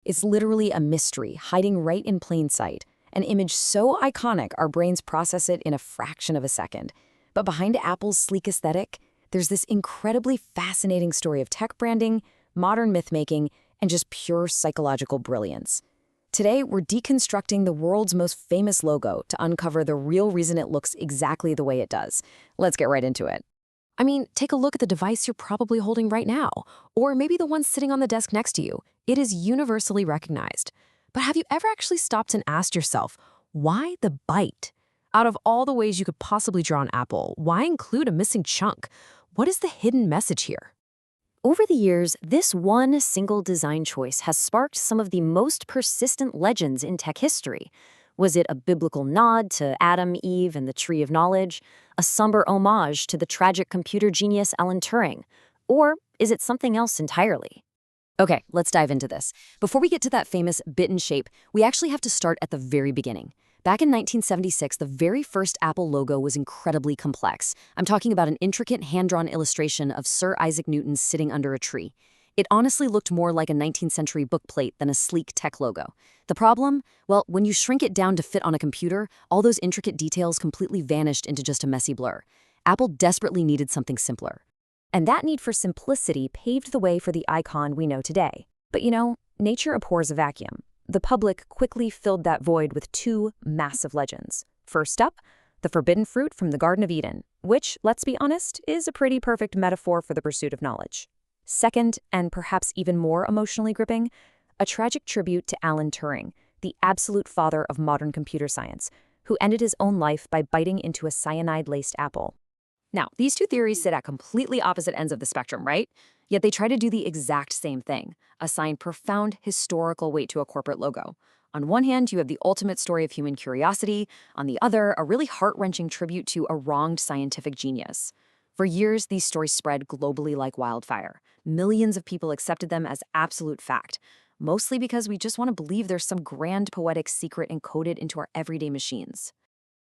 It's literally a mystery hiding right in plain sight, an image so iconic our brains process it in a fraction of a second. But behind Apple's sleek aesthetic, there's this incredibly fascinating story of tech branding, modern myth-making, and just pure psychological brilliance. Today, we're deconstructing the world's most famous logo to uncover the real reason it looks exactly the way it does. Let's get right into it. I mean, take a look at the device you're probably holding right now, or maybe the one sitting on the desk next to you. It is universally recognized. But have you ever actually stopped and asked yourself, why the bite? Out of all the ways you could possibly draw an apple, why include a missing chunk? What is the hidden message here? Over the years, this one single design choice has sparked some of the most persistent legends in tech history. Was it a biblical nod to Adam, Eve, and the Tree of Knowledge? A somber homage to the tragic computer genius Alan Turing? Or is it something else entirely? Okay, let's dive into this. Before we get to that famous bitten shape, we actually have to start at the very beginning. Back in 1976, the very first Apple logo was incredibly complex. I'm talking about an intricate hand-drawn illustration of Sir Isaac Newton sitting under a tree. It honestly looked more like a 19th century bookplate than a sleek tech logo. The problem? Well, when you shrink it down to fit on a computer, all those intricate details completely vanished into just a messy blur. Apple desperately needed something simpler. And that need for simplicity paved the way for the icon we know today. But nature abhors a vacuum. The public quickly filled that void with two massive legends. First up, the forbidden fruit from the Garden of Eden, which, let's be honest, is a pretty perfect metaphor for the pursuit of knowledge. Second, and perhaps even more emotionally gripping, a tragic tribute to Alan Turing, the absolute father of modern computer science, who ended his own life by biting into a cyanide-laced apple. Now, these two theories sit at completely opposite ends of the spectrum, right? Yet they try to do the exact same thing, assign profound historical weight to a corporate logo. On one hand, you have the ultimate story of human curiosity. On the other, a really heart-wrenching tribute to a wronged scientific genius. For years, these stories spread globally like wildfire. Millions of people accepted them as absolute fact, mostly because we just want to believe there's some grand poetic secret encoded into our everyday machines.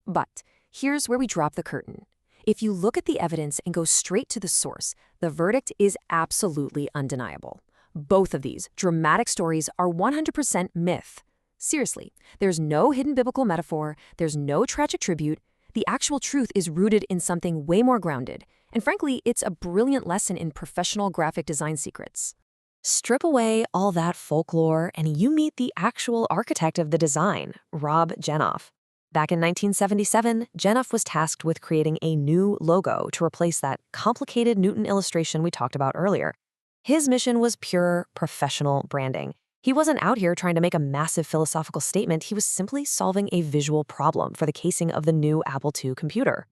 But here's where we drop the curtain. If you look at the evidence and go straight to the source, the verdict is absolutely undeniable. Both of these dramatic stories are 100% myth. Seriously, there's no hidden biblical metaphor, there's no tragic tribute. The actual truth is rooted in something way more grounded. And frankly, it's a brilliant lesson in professional graphic design secrets. Strip away all that folklore and you meet the actual architect of the design, Rob Janoff. Back in 1977, Janoff was tasked with creating a new logo to replace that complicated Newton illustration we talked about earlier. His mission was pure professional branding. He wasn't out here trying to make a massive philosophical statement, he was simply solving a visual problem for the casing of the new Apple II computer.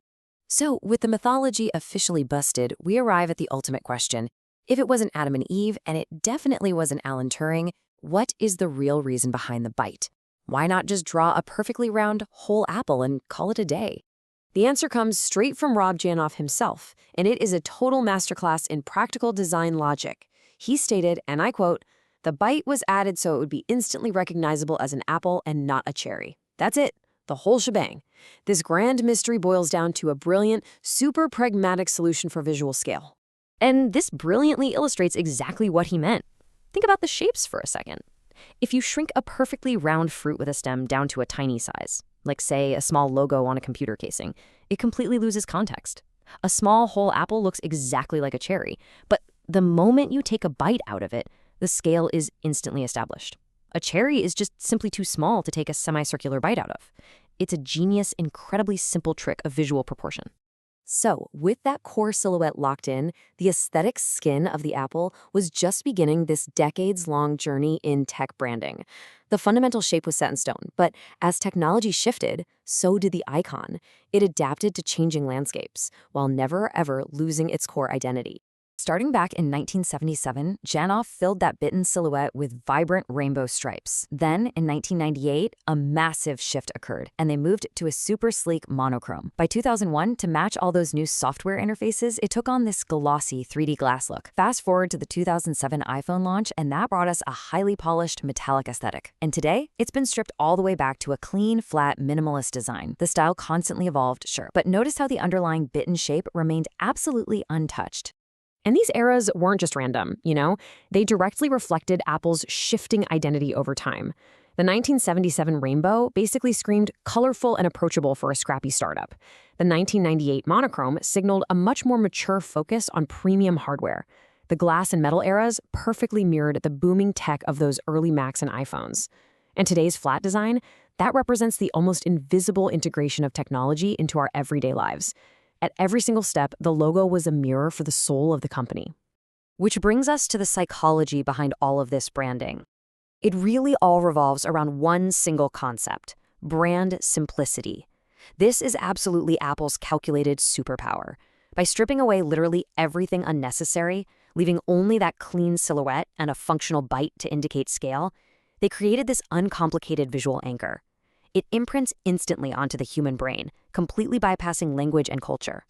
So, with the mythology officially busted, we arrive at the ultimate question. If it wasn't Adam and Eve, and it definitely wasn't Alan Turing, what is the real reason behind the bite? Why not just draw a perfectly round, whole apple and call it a day? The answer comes straight from Rob Janoff himself, and it is a total masterclass in practical design logic. He stated, and I quote, "The bite was added so it would be instantly recognizable as an apple and not a cherry. That's it, the whole shebang." This grand mystery boils down to a brilliant, super pragmatic solution for visual scale. And this brilliantly illustrates exactly what he meant. Think about the shapes for a second. If you shrink a perfectly round fruit with a stem down to a tiny size, like say a small logo on a computer casing, it completely loses context. A small whole apple looks exactly like a cherry, but the moment you take a bite out of it, the scale is instantly established. A cherry is just simply too small to take a semicircular bite out of. It's a genius, incredibly simple trick of visual proportion. So, with that core silhouette locked in, the aesthetic skin of the apple was just beginning this decades-long journey in tech branding. The fundamental shape was set in stone, but as technology shifted, so did the icon. It adapted to changing landscapes, while never ever losing its core identity. Starting back in 1977, Janoff filled that bitten silhouette with vibrant rainbow stripes. Then, in 1998, a massive shift occurred, and they moved to a super sleek monochrome. By 2001, to match all those new software interfaces, it took on this glossy 3D glass look. Fast forward to the 2007 iPhone launch, and that brought us a highly polished metallic aesthetic. And today, it's been stripped all the way back to a clean, flat, minimalist design. The style constantly evolved, sure, but notice how the underlying bitten shape remained absolutely untouched. And these eras weren't just random, They directly reflected Apple's shifting identity over time. The 1977 rainbow basically screamed colorful and approachable for a scrappy startup. The 1998 monochrome signaled a much more mature focus on premium hardware. The glass and metal eras perfectly mirrored the booming tech of those early Macs and iPhones. And today's flat design, that represents the almost invisible integration of technology into our everyday lives. At every single step, the logo was a mirror for the soul of the company. Which brings us to the psychology behind all of this branding. It really all revolves around one single concept: brand simplicity. This is absolutely Apple's calculated superpower. By stripping away literally everything unnecessary, leaving only that clean silhouette and a functional bite to indicate scale, they created this uncomplicated visual anchor. It imprints instantly onto the human brain, completely bypassing language and culture.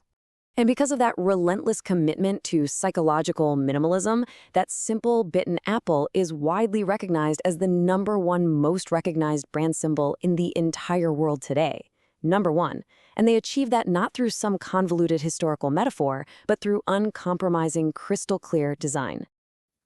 And because of that relentless commitment to psychological minimalism, that simple bitten apple is widely recognized as the #1 most recognized brand symbol in the entire world today. #1. And they achieve that not through some convoluted historical metaphor, but through uncompromising, crystal-clear design.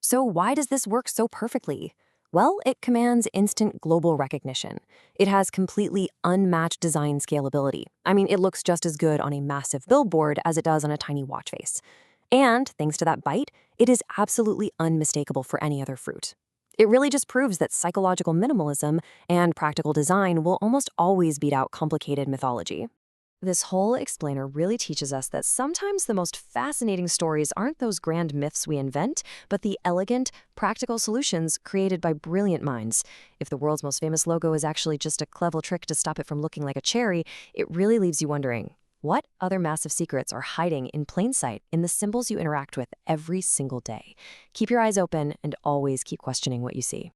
So why does this work so perfectly? Well, it commands instant global recognition. It has completely unmatched design scalability. I mean, it looks just as good on a massive billboard as it does on a tiny watch face. And thanks to that bite, it is absolutely unmistakable for any other fruit. It really just proves that psychological minimalism and practical design will almost always beat out complicated mythology. This whole explainer really teaches us that sometimes the most fascinating stories aren't those grand myths we invent, but the elegant, practical solutions created by brilliant minds. If the world's most famous logo is actually just a clever trick to stop it from looking like a cherry, it really leaves you wondering, what other massive secrets are hiding in plain sight in the symbols you interact with every single day? Keep your eyes open and always keep questioning what you see.